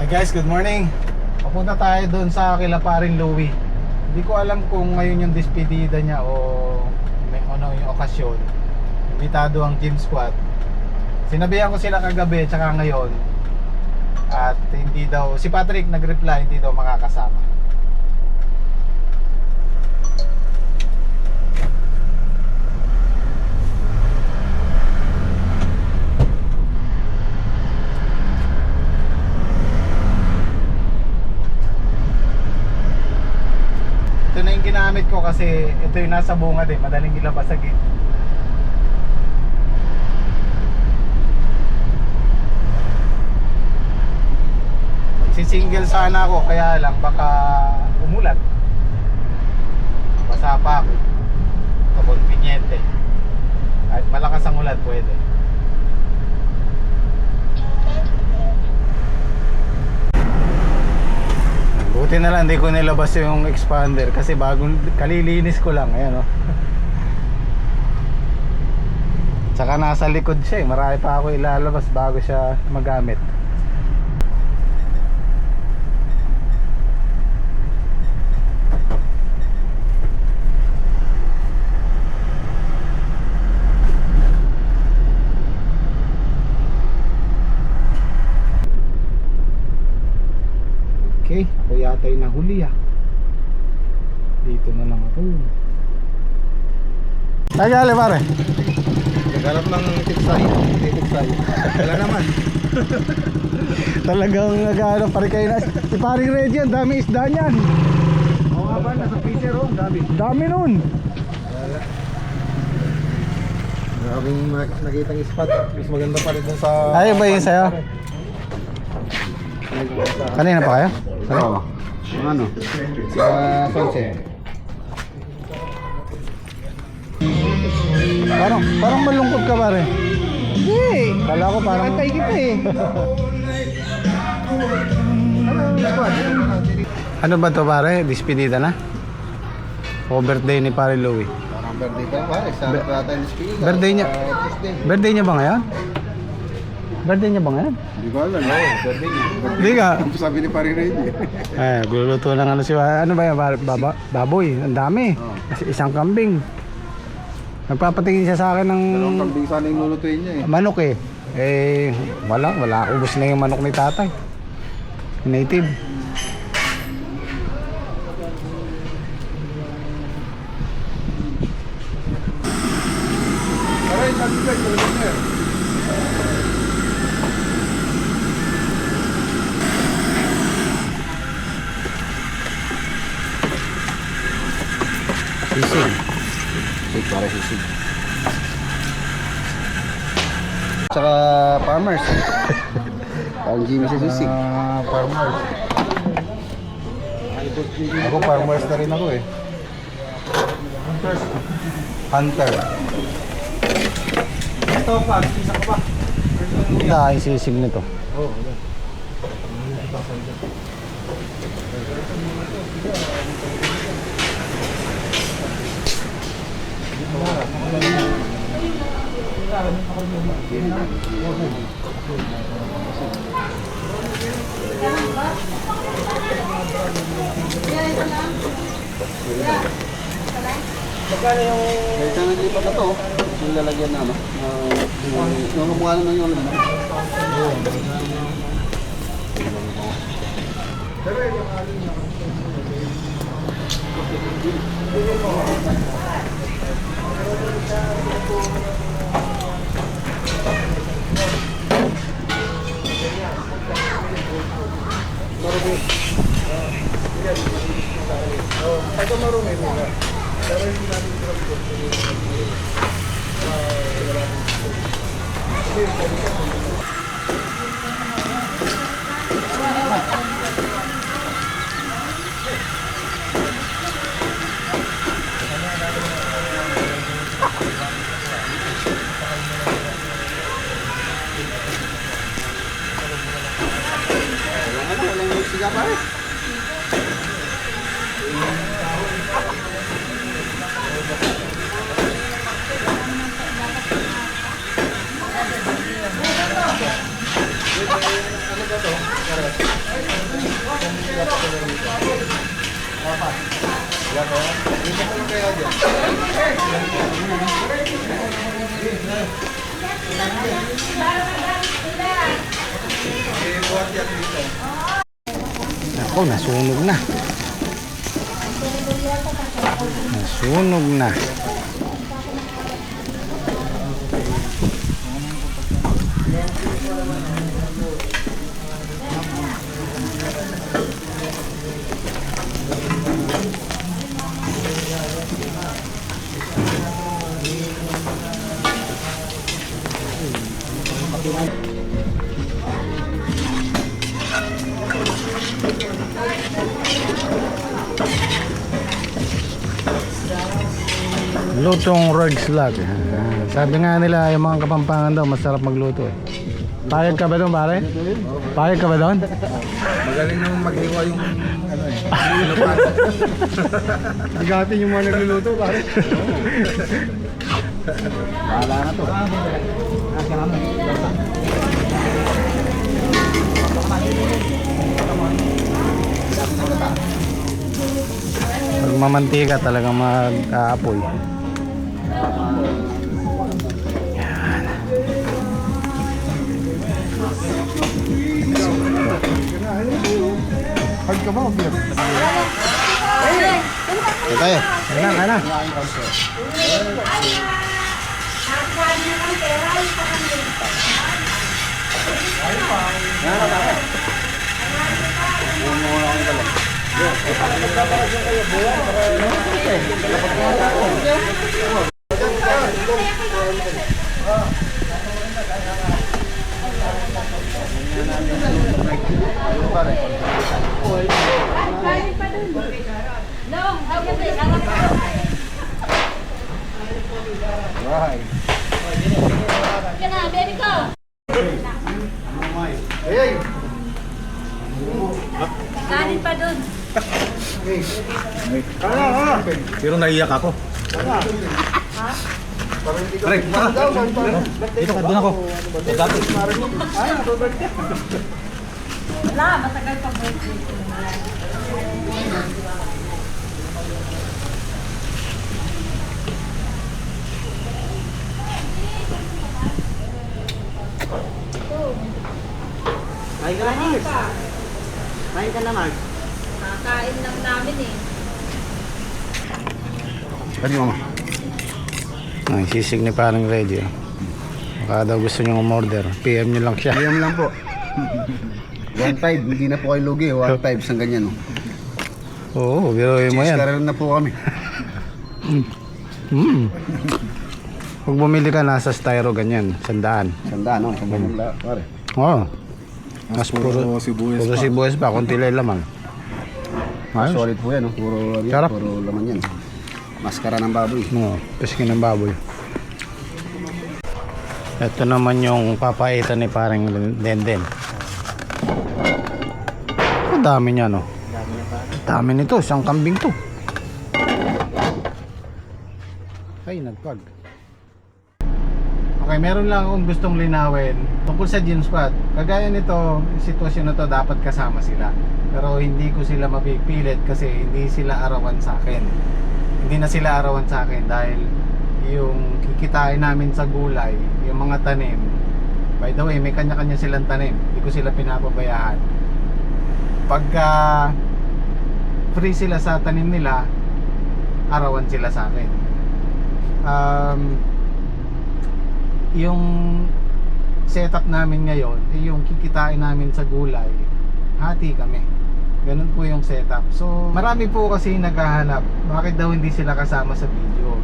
Hi guys, good morning. Papunta tayo doon sa kila paring Louie. Hindi ko alam kung ngayon yung despedida niya o may ano yung okasyon. Imbitado ang gym squad. Sinabihan ko sila kagabi tsaka ngayon. At hindi daw, si Patrick nag-reply, hindi daw makakasama. Ito na yung ginamit ko kasi ito yung nasa bungad eh, madaling ilabas sa gate. Magsisingle sana ako, kaya lang baka umulat. Basa pa ako. Ito konbinyente. Kahit malakas ang ulan pwede. Buti na lang hindi ko nilabas yung expander kasi bagong kalilinis ko lang, ayan o. Tsaka nasa likod siya eh, marami pa ako ilalabas bago siya magamit. Okay, ako yata yung nahuli ah. Dito na lang ako. Ay, gali pare. Naghanap ng tiksayo. Wala naman. Talagang naghanap pare kayo na. Si paring Reggie, ang dami isda niyan. Oo nga ba, nasa pitcher oh, dami. Dami nun. Wala. Maraming nakitang spot. Mas maganda pa rin dun sa... Ay, ba yun sa'yo? Kanina pa kayo? Oo. Ang ano? Sa sunset. Parang malungkot ka pare. Hindi. Kala ko parang... Nakantay kita eh. Ano ba to pare? Despedida na? O birthday ni pare Louie? Parang birthday pa pare. Sa Plata and Spiga. Birthday niya? Birthday niya ba ngayon? Birthday niya ba ngayon? Hindi ko alam. Oo, birthday niya. Hindi ka. Ang sabi ni Pari Reggie. Gluluto ng ano si ano ba yan? Baboy. Ang dami. Oo. Kasi isang kambing. Nagpapatingin siya sa akin ng Dalawang kambing sana yung lulutuin niya eh. manok eh. Wala. Ubus na yung manok ni tatay. Native. Aray, sabi ko, talagang sir. Sisig. Sisig, pare sisig. Tsaka farmers. Parang Jimmy sa sisig. Farmers. Ako farmers na rin ako eh. Hunter. Ito pa, isa ko pa. Yung sisig nito. Oo. Magkano yung... May isang naglipat na to. Yung lalagyan na ano. Yung kamukha naman yung lalagyan. Pagka marumi mo na. Pero hindi natin drop ko. Walang siga pare. Dito ko lang kaya dyan. Buhat yan dito. Ako, nasunog na. Nasunog na. Lutong road slug. Sabi nga nila yung mga Kapampangan daw masarap magluto eh. Payag ka ba doon, pare? Payag ka ba doon? Magaling naman maghiwa yung ano eh. Bigatin yung mga nagluluto, pare. Bahala na to. Pag mamantika talagang mag-aapoy. Hard ka ba o beer? Ito tayo. Kaya na. Baby ko! Kanin pa dun. Pero naiyak ako. Pre, dito ka, doon ako. Dati. Wala, matagal pa birthday ko. Kain ka na, Mark. Kakain lang namin eh. Pwede mo, Mama. Ay, sisig ni parang ready. Baka daw gusto nyo umorder. PM nyo lang siya. PM lang po. 1.5, hindi na po kayo lugi. 1.5 sa ganyan. Oo, biroy mo Cheese yan. ka rin na po kami. Pag bumili ka nasa styro ganyan, 100. Sandaan, no? Sandaan lang, pare. Oo. Mas puro sibuyas pa, konti lang laman. Ayos. Solid po yan, no? Puro, Sarap. puro laman yan. Maskara ng baboy. Oo, piskin ng baboy. Ito naman yung papaitan ni parang Denden. Ang dami niya, no? Dami nito, isang kambing to. Ay, nagpag. Okay, meron lang akong gustong linawin tungkol sa Gym Squad. Kagaya nito, yung sitwasyon na to, dapat kasama sila. Pero hindi ko sila mapipilit kasi hindi sila arawan sa akin. Hindi na sila arawan sa akin dahil yung kikitain namin sa gulay, yung mga tanim. By the way, may kanya-kanya silang tanim. Hindi ko sila pinapabayaan. Pagka free sila sa tanim nila, arawan sila sa akin. Yung setup namin ngayon, yung kikitain namin sa gulay, hati kami. Ganun po yung setup. So, marami po kasi naghahanap bakit daw hindi sila kasama sa video.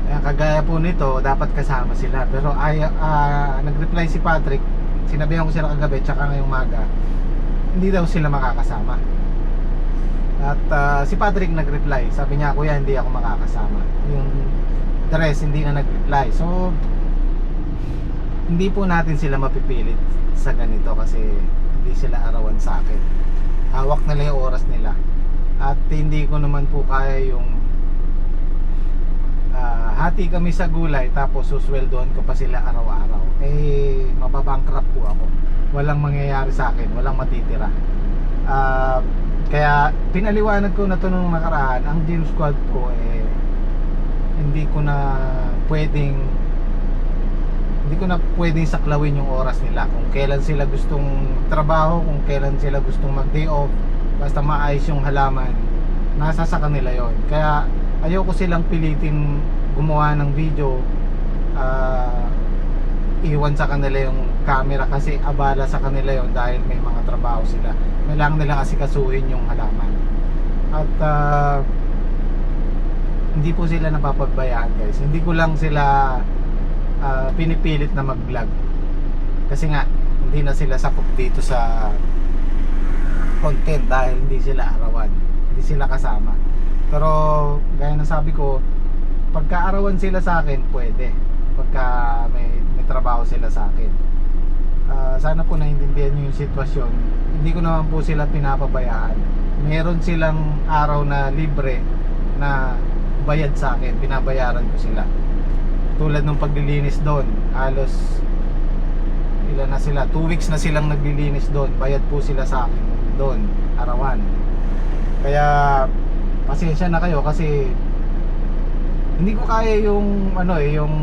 Kagaya po nito, dapat kasama sila. Pero nag-reply si Patrick, sinabihan ko sila kagabi tsaka ngayong umaga, hindi daw sila makakasama. At si Patrick nag-reply, sabi niya, kuya, hindi ako makakasama. Yung the rest hindi na nag-reply. So hindi po natin sila mapipilit sa ganito kasi hindi sila arawan sa akin. Hawak nila yung oras nila. At hindi ko naman po kaya yung hati kami sa gulay tapos susweldohan ko pa sila araw-araw. Eh mababangkrap po ako. Walang mangyayari sa akin, walang matitira. Kaya pinaliwanag ko na to nung nakaraan, ang gym squad ko hindi ko na pwedeng saklawin yung oras nila. Kung kailan sila gustong trabaho, kung kailan sila gustong mag day off, basta maayos yung halaman, nasa sa kanila yon. Kaya ayoko silang pilitin gumawa ng video, iwan sa kanila yung camera kasi abala sa kanila yon dahil may mga trabaho sila. Kailangan nilang asikasuhin yung halaman. At hindi po sila napapagbayaan, guys. Hindi ko lang sila pinipilit na mag-vlog. Kasi nga hindi na sila sakop dito sa content dahil hindi sila arawan. Hindi sila kasama. Pero gaya ng sabi ko, pagka arawan sila sa akin, pwede. Pagka may trabaho sila sa akin. Sana po naiintindihan nyo yung sitwasyon. Hindi ko naman po sila pinapabayaan. Meron silang araw na libre na bayad sa akin, binabayaran ko sila. Tulad nung paglilinis doon, halos ilan na sila, 2 weeks na silang naglilinis doon, bayad po sila sa akin doon, arawan. Kaya pasensya na kayo kasi hindi ko kaya yung yung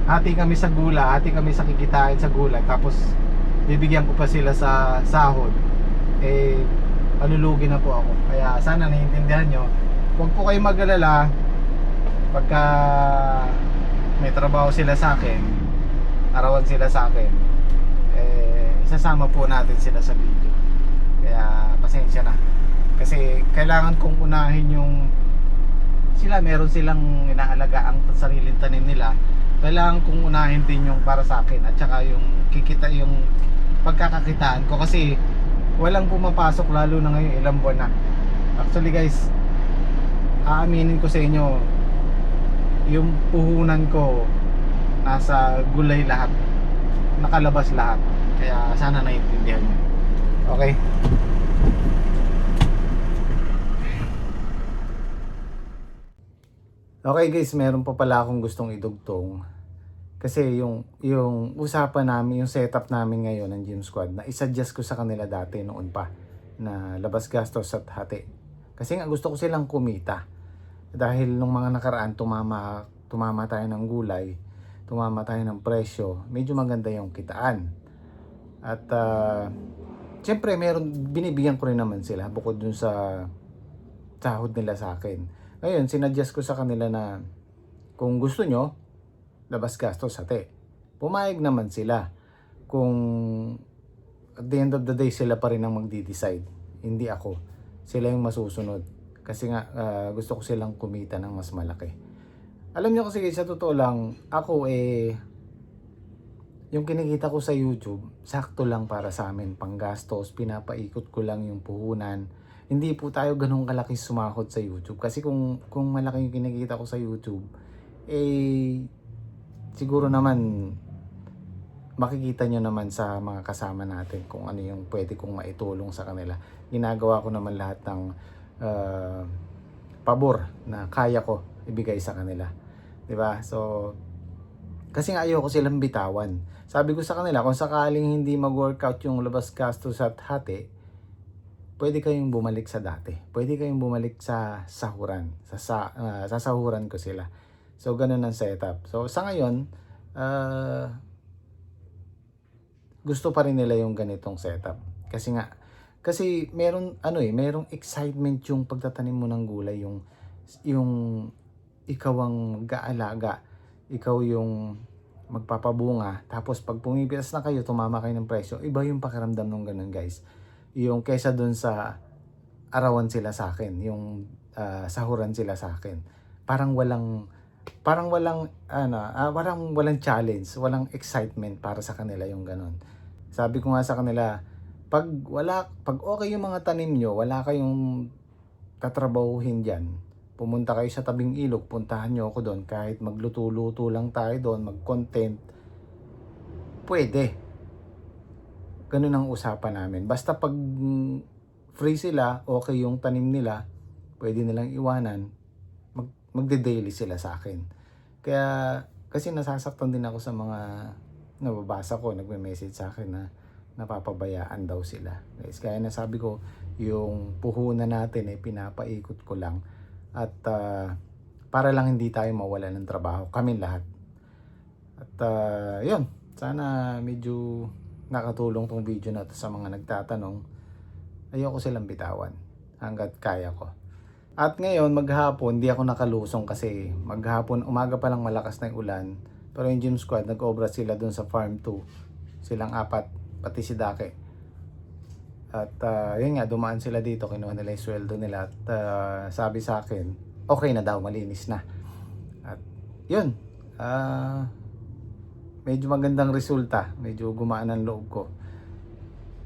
hati kami sa gula, hati kami sa kikitain sa gula, tapos bibigyan ko pa sila sa sahod, malulugi na po ako. Kaya sana naiintindihan nyo. Huwag po kayo mag-alala pagka may trabaho sila sa akin, arawan sila sa akin, isasama po natin sila sa video. Kaya pasensya na kasi kailangan kong unahin yung sila, meron silang inaalaga ang sariling tanim nila. Kailangan kong unahin din yung para sa akin at saka yung yung pagkakakitaan ko kasi walang pumapasok lalo na ngayon, ilang buwan na. Actually guys, aaminin ko sa inyo, yung puhunan ko nasa gulay lahat, nakalabas lahat. Kaya sana naiintindihan nyo. Okay? Okay guys, meron pa pala akong gustong idugtong. Kasi yung usapan namin, yung setup namin ngayon ng Gym Squad, na isa-adjust ko sa kanila dati noon pa, na labas gastos at hati. Kasi nga gusto ko silang kumita. Dahil nung mga nakaraan tumama tayo ng gulay, tumama tayo ng presyo, medyo maganda yung kitaan. At syempre binibigyan ko rin naman sila bukod dun sa sahod nila sa akin. Ngayon, sinadjust ko sa kanila na kung gusto nyo, labas gastos hati. Pumayag naman sila. Kung at the end of the day, sila pa rin ang magdi-decide. Hindi ako. Sila yung masusunod. Kasi nga, gusto ko silang kumita ng mas malaki. Alam nyo kasi sa totoo lang, ako yung kinikita ko sa YouTube, sakto lang para sa amin. Panggastos, pinapaikot ko lang yung puhunan. Hindi po tayo ganun kalaki sumahod sa YouTube. Kasi kung malaki yung kinikita ko sa YouTube, siguro naman makikita nyo naman sa mga kasama natin kung ano yung pwede kong maitulong sa kanila. Ginagawa ko naman lahat ng pabor na kaya ko ibigay sa kanila. 'Di ba? So, kasi nga ayoko silang bitawan. Sabi ko sa kanila, kung sakaling hindi mag-workout yung labas gastos at hati, pwede kayong bumalik sa dati. Pwede kayong bumalik sa sahuran. Sa sahuran ko sila. So, ganun ang setup. So, sa ngayon, gusto pa rin nila yung ganitong setup. Kasi merong excitement yung pagtatanim mo ng gulay, yung ikaw ang mag-aalaga, ikaw yung magpapabunga, tapos pag pumipitas na kayo, tumama kayo ng presyo, iba yung pakiramdam ng ganun guys. Yung kesa dun sa arawan sila sa akin, yung sahuran sila sa akin. Parang walang challenge, walang excitement para sa kanila yung ganun. Sabi ko nga sa kanila, pag okay yung mga tanim nyo, wala kayong tatrabahuhin diyan. Pumunta kayo sa tabing ilog, puntahan nyo ako doon, kahit magluto-luto lang tayo doon, mag-content, pwede. Ganun ang usapan namin. Basta pag free sila, okay yung tanim nila, pwede nilang iwanan, magde-daily sila sa akin. Kaya, kasi nasasaktan din ako sa mga nababasa ko, nagme-message sa akin na napapabayaan daw sila. Guys, kaya nasabi ko, yung puhunan natin ay pinapaikot ko lang at para lang hindi tayo mawala ng trabaho, kami lahat. At yun, sana medyo nakatulong tong video na to sa mga nagtatanong. Ayoko silang bitawan hanggat kaya ko. At ngayon maghapon, hindi ako nakalusong kasi maghapon, umaga pa lang malakas na yung ulan. Pero yung gym squad, nag-obra sila dun sa farm 2. Silang 4, pati si Dake. At yun nga, dumaan sila dito, kinuha nila yung sweldo nila. At sabi sa akin, okay na daw, malinis na. At yun, medyo magandang resulta. Medyo gumaan ang loob ko.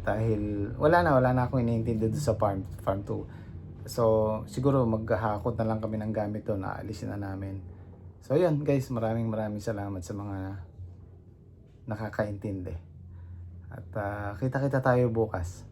Dahil wala na akong iniintindi doon sa farm 2. So, siguro maghahakot na lang kami ng gamit doon, aalisin na namin. So, yun guys, maraming salamat sa mga nakakaintindi. At kita-kita tayo bukas.